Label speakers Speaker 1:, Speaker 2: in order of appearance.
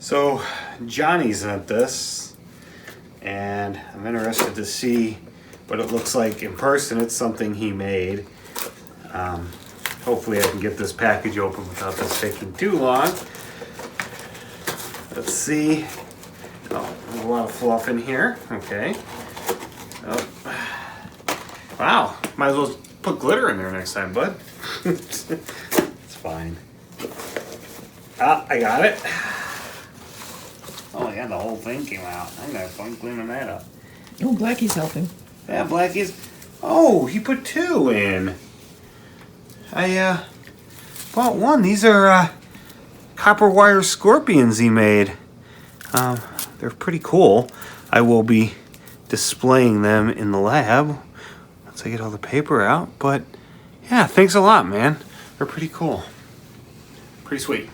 Speaker 1: So Johnny sent this, and I'm interested to see what it looks like in person. It's something he made. Hopefully I can get this package open without this taking too long. Let's see. Oh, there's a lot of fluff in here. Okay. Oh. Wow. Might as well put glitter in there next time, bud. It's fine. Ah, I got it. Oh yeah, the whole thing came out. I'm gonna have fun cleaning that up.
Speaker 2: Oh, Blackie's helping.
Speaker 1: Yeah, Blackie's. Oh, he put two in. I bought one. These are copper wire scorpions he made. They're pretty cool. I will be displaying them in the lab once I get all the paper out. But yeah, thanks a lot, man. They're pretty cool. Pretty sweet.